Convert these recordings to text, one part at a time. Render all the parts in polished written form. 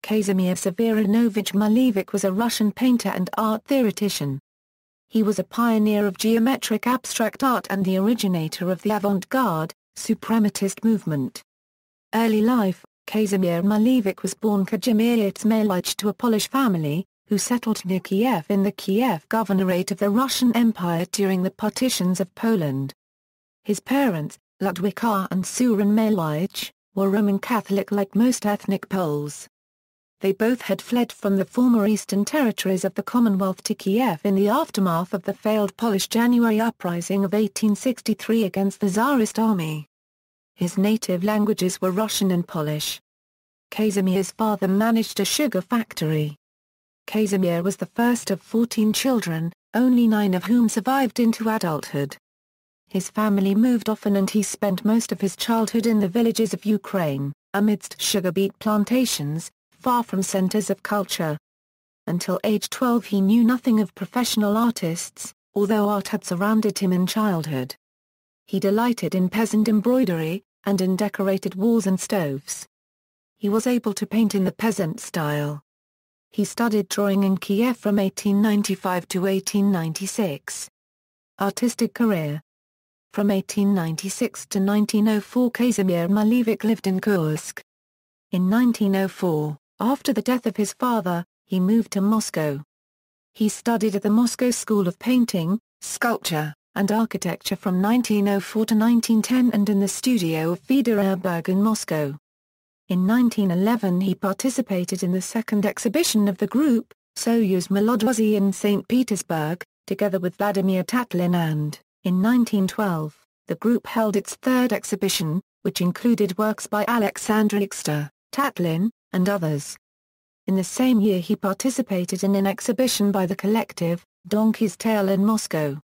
Kazimir Severinovich Malevich was a Russian painter and art theoretician. He was a pioneer of geometric abstract art and the originator of the avant-garde, Suprematist movement. Early life: Kazimir Malevich was born Kazimir Malevich to a Polish family, who settled near Kiev in the Kiev Governorate of the Russian Empire during the partitions of Poland. His parents, Ludwika and Suren Malevich, were Roman Catholic like most ethnic Poles. They both had fled from the former eastern territories of the Commonwealth to Kiev in the aftermath of the failed Polish January uprising of 1863 against the Tsarist army. His native languages were Russian and Polish. Kazimir's father managed a sugar factory. Kazimir was the first of 14 children, only 9 of whom survived into adulthood. His family moved often and he spent most of his childhood in the villages of Ukraine, amidst sugar beet plantations, far from centers of culture. Until age 12 he knew nothing of professional artists, although art had surrounded him in childhood. He delighted in peasant embroidery, and in decorated walls and stoves. He was able to paint in the peasant style. He studied drawing in Kiev from 1895 to 1896. Artistic career. From 1896 to 1904 Kazimir Malevich lived in Kursk. In 1904, after the death of his father, he moved to Moscow. He studied at the Moscow School of Painting, Sculpture, and Architecture from 1904 to 1910 and in the studio of Fedor Erberg in Moscow. In 1911 he participated in the second exhibition of the group, Soyuz Molodosy in St. Petersburg, together with Vladimir Tatlin and, in 1912, the group held its third exhibition, which included works by Alexander Ixter, Tatlin, and others. In the same year he participated in an exhibition by the collective, Donkey's Tail in Moscow.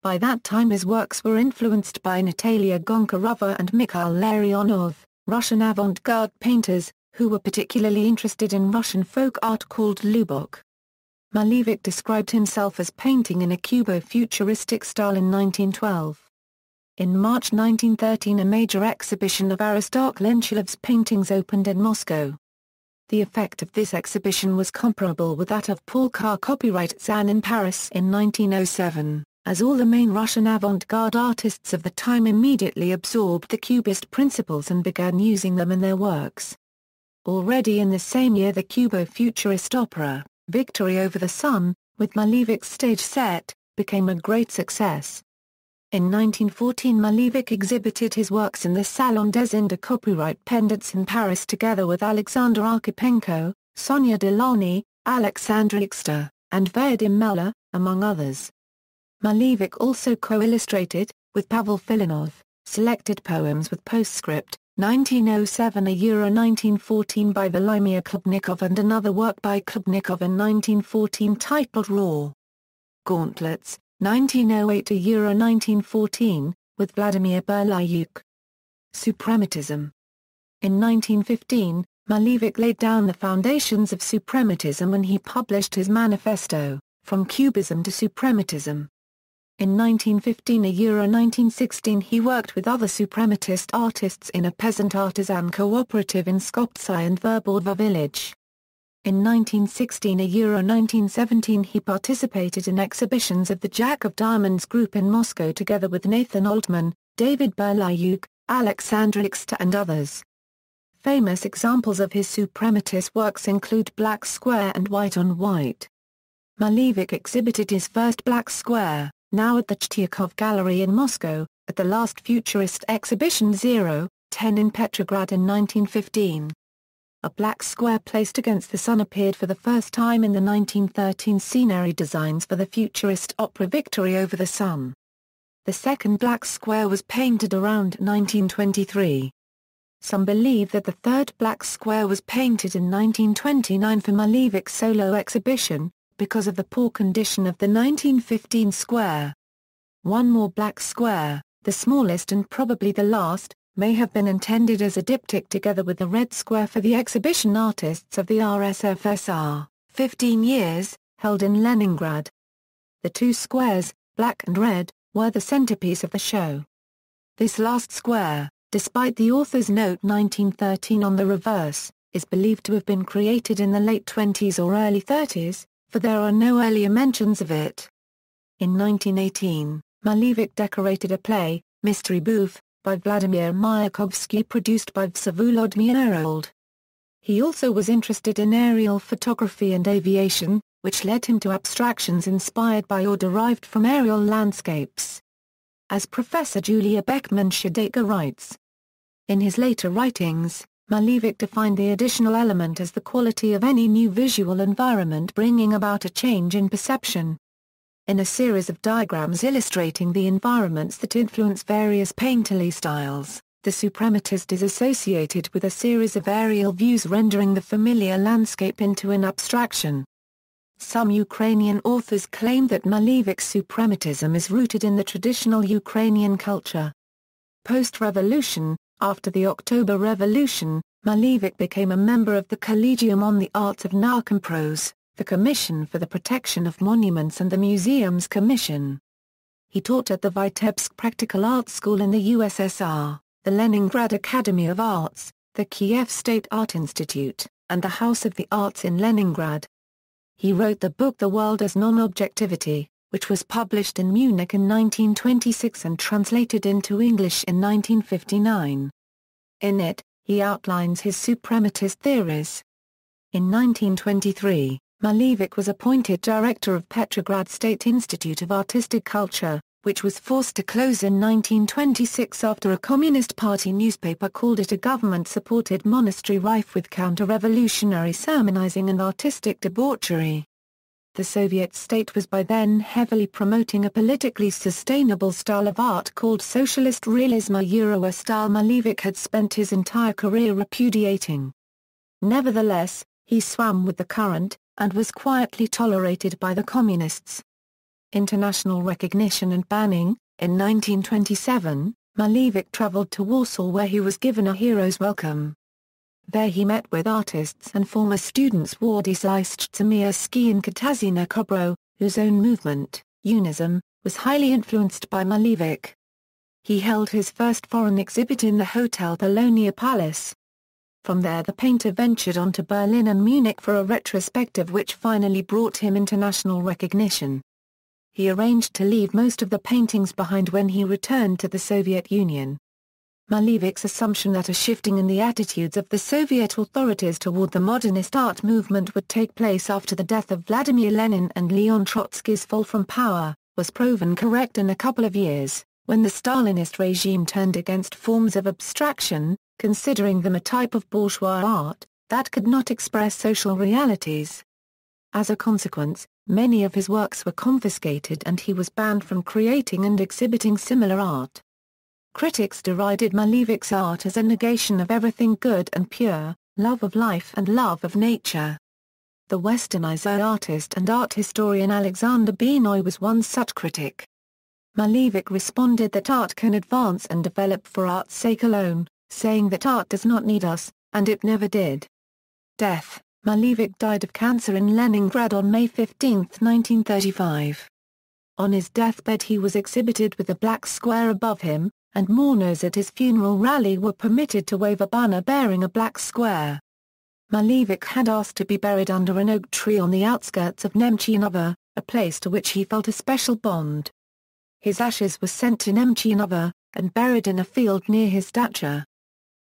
By that time his works were influenced by Natalia Gonkarova and Mikhail Larionov, Russian avant-garde painters, who were particularly interested in Russian folk art called Lubok. Malevich described himself as painting in a Cubo-futuristic style in 1912. In March 1913 a major exhibition of Aristarch Lenchalov's paintings opened in Moscow. The effect of this exhibition was comparable with that of Paul Carr copyright Zan in Paris in 1907, as all the main Russian avant-garde artists of the time immediately absorbed the Cubist principles and began using them in their works. Already in the same year the Cubo-futurist opera, Victory Over the Sun, with Malevich's stage set, became a great success. In 1914 Malevich exhibited his works in the Salon des Indes copyright pendants in Paris together with Alexander Archipenko, Sonia Delany, Alexandre Ixter, and Vadim Meller, among others. Malevich also co-illustrated, with Pavel Filinov, selected poems with postscript, 1907 1914 by Volodymyr Klubnikov and another work by Klubnikov in 1914 titled Raw Gauntlets, 1908 1914, with Vladimir Berlyuk. Suprematism. In 1915, Malevich laid down the foundations of suprematism when he published his manifesto, From Cubism to Suprematism. In 1915 1916 he worked with other suprematist artists in a peasant-artisan cooperative in Skopje and Verborova village. In 1916 1917 he participated in exhibitions of the Jack of Diamonds group in Moscow together with Nathan Altman, David Berlyuk, Alexander Ixter and others. Famous examples of his suprematist works include Black Square and White on White. Malevich exhibited his first Black Square, now at the Chtyakov Gallery in Moscow, at the last Futurist exhibition 0-10 in Petrograd in 1915. A black square placed against the sun appeared for the first time in the 1913 scenery designs for the Futurist opera Victory Over the Sun. The second black square was painted around 1923. Some believe that the third black square was painted in 1929 for Malevich's solo exhibition, because of the poor condition of the 1915 square. One more black square, the smallest and probably the last, may have been intended as a diptych together with the red square for the exhibition Artists of the RSFSR, 15 years, held in Leningrad. The two squares, black and red, were the centerpiece of the show. This last square, despite the author's note 1913 on the reverse, is believed to have been created in the late 20s or early 30s, for there are no earlier mentions of it. In 1918, Malevich decorated a play, Mystery Booth, by Vladimir Mayakovsky produced by Vsevolod Mierold. He also was interested in aerial photography and aviation, which led him to abstractions inspired by or derived from aerial landscapes. As Professor Julia Beckman-Shadeka writes, in his later writings, Malevich defined the additional element as the quality of any new visual environment bringing about a change in perception. In a series of diagrams illustrating the environments that influence various painterly styles, the Suprematist is associated with a series of aerial views rendering the familiar landscape into an abstraction. Some Ukrainian authors claim that Malevich's suprematism is rooted in the traditional Ukrainian culture. Post-revolution, after the October Revolution, Malevich became a member of the Collegium on the Arts of Narkompros, the Commission for the Protection of Monuments and the Museums Commission. He taught at the Vitebsk Practical Art School in the USSR, the Leningrad Academy of Arts, the Kiev State Art Institute, and the House of the Arts in Leningrad. He wrote the book The World as Non-Objectivity, which was published in Munich in 1926 and translated into English in 1959. In it, he outlines his suprematist theories. In 1923, Malevich was appointed director of Petrograd State Institute of Artistic Culture, which was forced to close in 1926 after a Communist Party newspaper called it a government-supported monastery rife with counter-revolutionary sermonizing and artistic debauchery. The Soviet state was by then heavily promoting a politically sustainable style of art called socialist realism, a style Malevich had spent his entire career repudiating. Nevertheless, he swam with the current, and was quietly tolerated by the Communists. International recognition and banning. In 1927, Malevich traveled to Warsaw where he was given a hero's welcome. There he met with artists and former students Władysław Strzemielski and Katarzyna Kobro, whose own movement, Unism, was highly influenced by Malevich. He held his first foreign exhibit in the Hotel Polonia Palace. From there the painter ventured on to Berlin and Munich for a retrospective which finally brought him international recognition. He arranged to leave most of the paintings behind when he returned to the Soviet Union. Malevich's assumption that a shifting in the attitudes of the Soviet authorities toward the modernist art movement would take place after the death of Vladimir Lenin and Leon Trotsky's fall from power, was proven correct in a couple of years, when the Stalinist regime turned against forms of abstraction, considering them a type of bourgeois art that could not express social realities. As a consequence, many of his works were confiscated and he was banned from creating and exhibiting similar art. Critics derided Malevich's art as a negation of everything good and pure, love of life and love of nature. The Westernizer artist and art historian Alexander Benoy was one such critic. Malevich responded that art can advance and develop for art's sake alone, saying that art does not need us, and it never did. Death. Malevich died of cancer in Leningrad on May 15, 1935. On his deathbed he was exhibited with a black square above him, and mourners at his funeral rally were permitted to wave a banner bearing a black square. Malevich had asked to be buried under an oak tree on the outskirts of Nemchinovo, a place to which he felt a special bond. His ashes were sent to Nemchinovo, and buried in a field near his statue.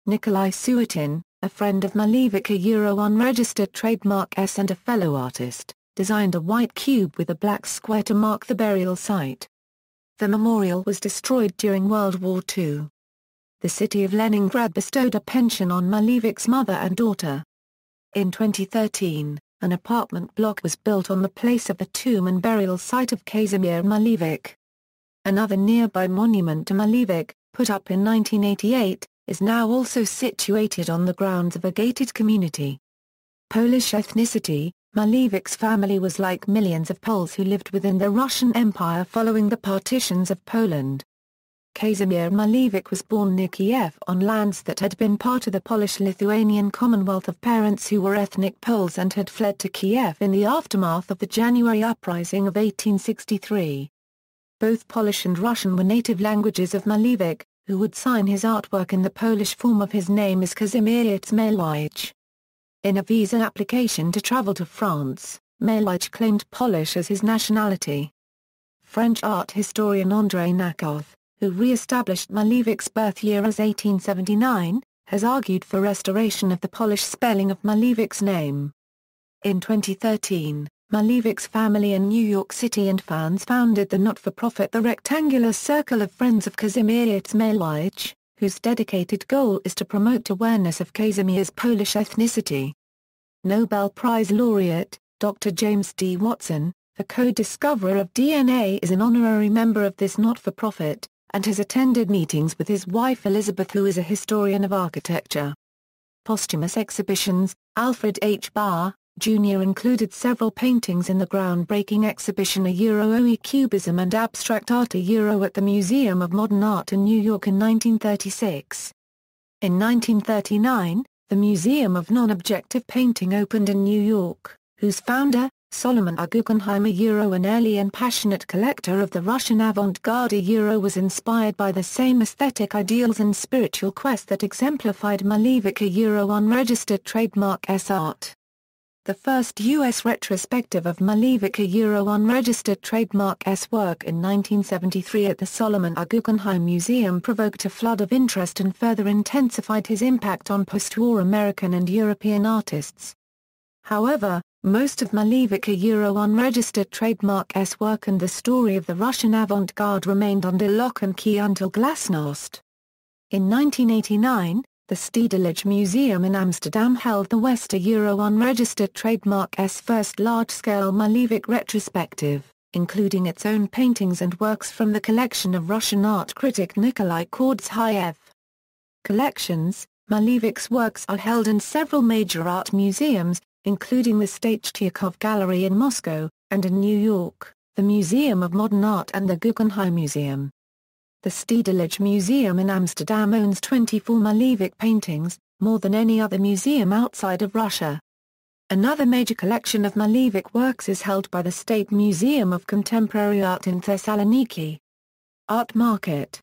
Nikolai Suetin, a friend of Malevich, a unregistered trademark S and a fellow artist, designed a white cube with a black square to mark the burial site. The memorial was destroyed during World War II. The city of Leningrad bestowed a pension on Malevich's mother and daughter. In 2013, an apartment block was built on the place of the tomb and burial site of Kazimir Malevich. Another nearby monument to Malevich, put up in 1988, is now also situated on the grounds of a gated community. Polish ethnicity. Malevich's family was like millions of Poles who lived within the Russian Empire following the partitions of Poland. Kazimir Malevich was born near Kiev on lands that had been part of the Polish-Lithuanian Commonwealth of parents who were ethnic Poles and had fled to Kiev in the aftermath of the January Uprising of 1863. Both Polish and Russian were native languages of Malevich, who would sign his artwork in the Polish form of his name as Kazimierz Malevich. In a visa application to travel to France, Malevich claimed Polish as his nationality. French art historian André Nakov, who re-established Malevich's birth year as 1879, has argued for restoration of the Polish spelling of Malevich's name. In 2013, Malevich's family in New York City and fans founded the not-for-profit The Rectangular Circle of Friends of Kazimir Malevich, whose dedicated goal is to promote awareness of Kazimir's Polish ethnicity. Nobel Prize laureate, Dr. James D. Watson, the co-discoverer of DNA, is an honorary member of this not-for-profit, and has attended meetings with his wife Elizabeth, who is a historian of architecture. Posthumous exhibitions. Alfred H. Barr, Jr. included several paintings in the groundbreaking exhibition OE Cubism and Abstract Art at the Museum of Modern Art in New York in 1936. In 1939, the Museum of Non-Objective Painting opened in New York, whose founder, Solomon R. Guggenheim, an early and passionate collector of the Russian avant-garde was inspired by the same aesthetic ideals and spiritual quest that exemplified Malevich unregistered trademark S art. The first U.S. retrospective of Malevich unregistered trademark S work in 1973 at the Solomon R. Guggenheim Museum provoked a flood of interest and further intensified his impact on post-war American and European artists. However, most of Malevich unregistered trademark S work and the story of the Russian avant-garde remained under lock and key until Glasnost. In 1989, the Stedelijk Museum in Amsterdam held the West unregistered trademark S first large-scale Malevich retrospective, including its own paintings and works from the collection of Russian art critic Nikolai Kordzhayev. Collections. Malevich's works are held in several major art museums, including the State-Tyakov Gallery in Moscow, and in New York, the Museum of Modern Art and the Guggenheim Museum. The Stedelijk Museum in Amsterdam owns 24 Malevich paintings, more than any other museum outside of Russia. Another major collection of Malevich works is held by the State Museum of Contemporary Art in Thessaloniki. Art Market.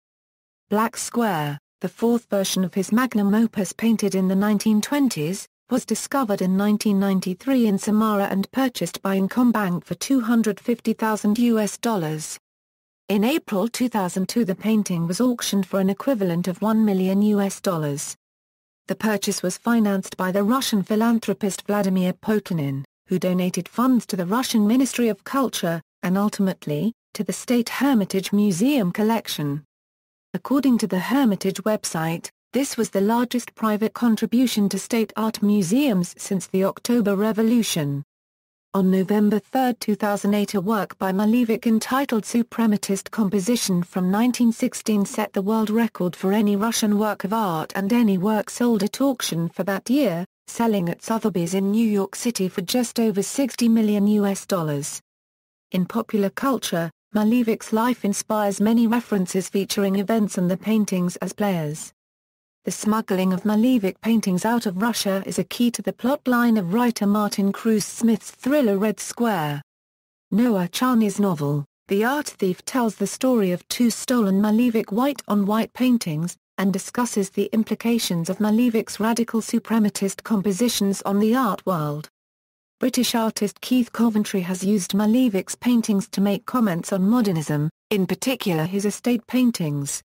Black Square, the fourth version of his magnum opus painted in the 1920s, was discovered in 1993 in Samara and purchased by Incombank for $250,000. In April 2002 the painting was auctioned for an equivalent of $1 million. The purchase was financed by the Russian philanthropist Vladimir Potanin, who donated funds to the Russian Ministry of Culture, and ultimately, to the State Hermitage Museum collection. According to the Hermitage website, this was the largest private contribution to state art museums since the October Revolution. On November 3, 2008, a work by Malevich entitled Suprematist Composition from 1916 set the world record for any Russian work of art and any work sold at auction for that year, selling at Sotheby's in New York City for just over $60 million. In popular culture, Malevich's life inspires many references featuring events and the paintings as players. The smuggling of Malevich paintings out of Russia is a key to the plotline of writer Martin Cruz Smith's thriller Red Square. Noah Charney's novel, The Art Thief, tells the story of two stolen Malevich white-on-white paintings, and discusses the implications of Malevich's radical suprematist compositions on the art world. British artist Keith Coventry has used Malevich's paintings to make comments on modernism, in particular his estate paintings.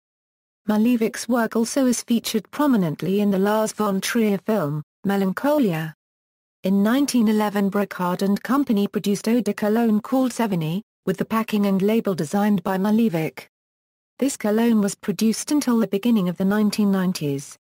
Malevich's work also is featured prominently in the Lars von Trier film, Melancholia. In 1911 Bricard & Company produced eau de cologne called Sevigny, with the packing and label designed by Malevich. This cologne was produced until the beginning of the 1990s.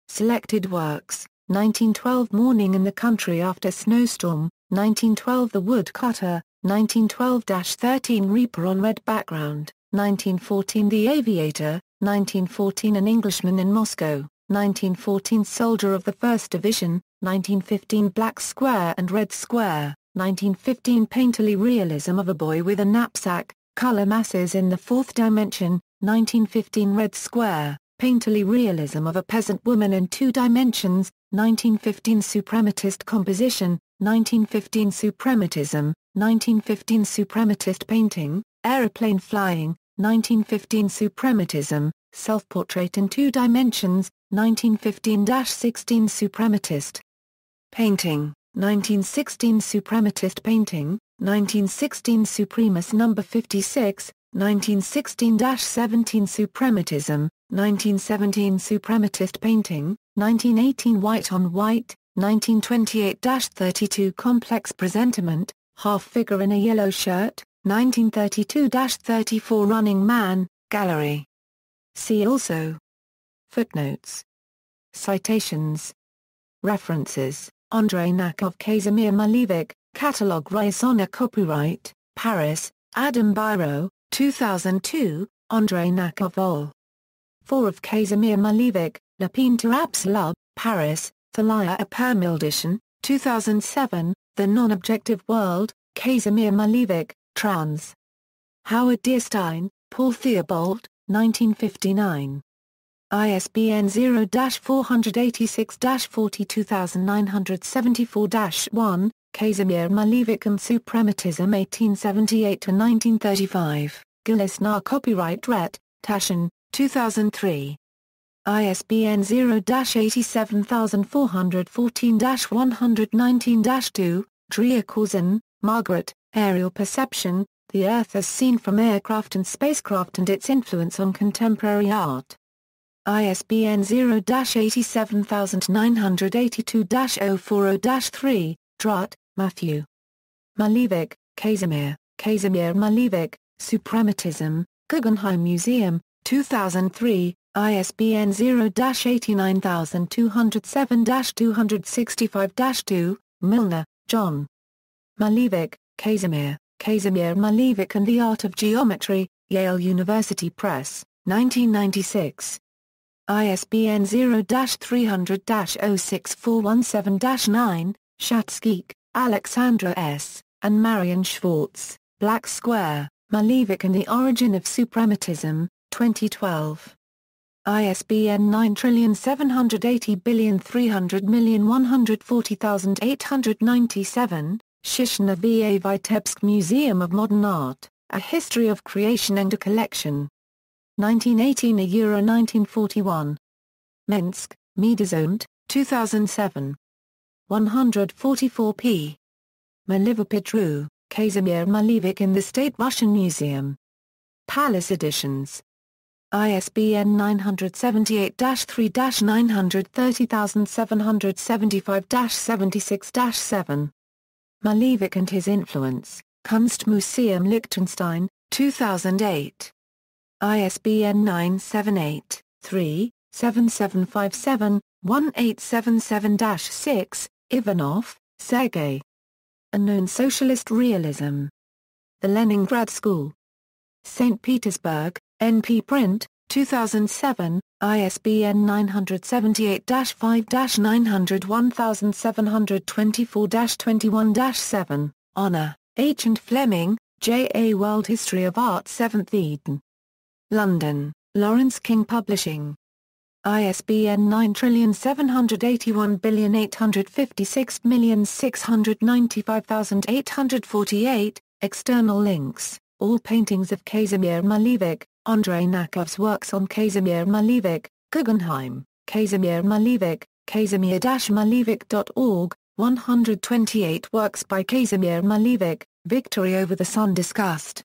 Selected works: 1912 Morning in the Country After Snowstorm, 1912 The Woodcutter, 1912-13 Reaper on Red Background, 1914 The Aviator, 1914 An Englishman in Moscow, 1914 Soldier of the First Division, 1915 Black Square and Red Square, 1915 Painterly Realism of a Boy with a Knapsack, Color Masses in the Fourth Dimension, 1915 Red Square, Painterly Realism of a Peasant Woman in Two Dimensions, 1915 Suprematist Composition, 1915 Suprematism, 1915 Suprematist Painting, Aeroplane Flying, 1915 Suprematism, Self-Portrait in Two Dimensions, 1915-16 Suprematist. Painting, 1916 Suprematist painting, 1916 Supremus No. 56, 1916-17 Suprematism, 1917 Suprematist painting, 1918 White on White, 1928-32 Complex presentiment, half figure in a yellow shirt, 1932-34 Running Man, gallery. See also. Footnotes. Citations. References. Andrei Nakov, Kazimir Malevich, Catalogue Raisonner, copyright, Paris, Adam Biro, 2002, Andrei Nakov Vol. 4 of Kazimir Malevich, La Peinture absolue, Paris, Thalia Permildition, 2007, The Non-Objective World, Kazimir Malevich, trans. Howard Deerstein, Paul Theobald, 1959. ISBN 0-486-42974-1, Kazimir Malevich and Suprematism 1878-1935, Gilisnar copyright Ret, Taschen, 2003. ISBN 0-87414-119-2, Dreyer-Corson, Margaret, Aerial Perception, The Earth as Seen from Aircraft and Spacecraft and Its Influence on Contemporary Art. ISBN 0-87982-040-3, Drutt, Matthew. Malevich, Kazimir, Kazimir Malevich, Suprematism, Guggenheim Museum, 2003, ISBN 0-89207-265-2, Milner, John. Malevich, Kazimir, Kazimir Malevich and the Art of Geometry, Yale University Press, 1996. ISBN 0-300-06417-9, Shatskeek, Alexandra S., and Marion Schwartz, Black Square, Malevich and the Origin of Suprematism, 2012. ISBN 9780300140897, Shishna V. A. Vitebsk Museum of Modern Art, A History of Creation and a Collection. 1918 Euro 1941. Minsk, Medizont, 2007. 144 p. Malevich, Kazimir Malevich in the State Russian Museum. Palace Editions. ISBN 978-3-930775-76-7. Malevich and His Influence, Kunstmuseum Liechtenstein, 2008. ISBN 978-3-7757-1877-6, Ivanov, Sergei. Unknown Socialist Realism. The Leningrad School. St. Petersburg, NP Print, 2007, ISBN 978-5-900-1724-21-7, Honor, H. and Fleming, J. A. World History of Art 7th eden. London, Lawrence King Publishing. ISBN 9781856695848, external links, all paintings of Kazimir Malevich, Andrei Nakov's works on Kazimir Malevich, Guggenheim, Kazimir Malevich, Kazimir-Malevich.org, 128 works by Kazimir Malevich, Victory over the Sun discussed.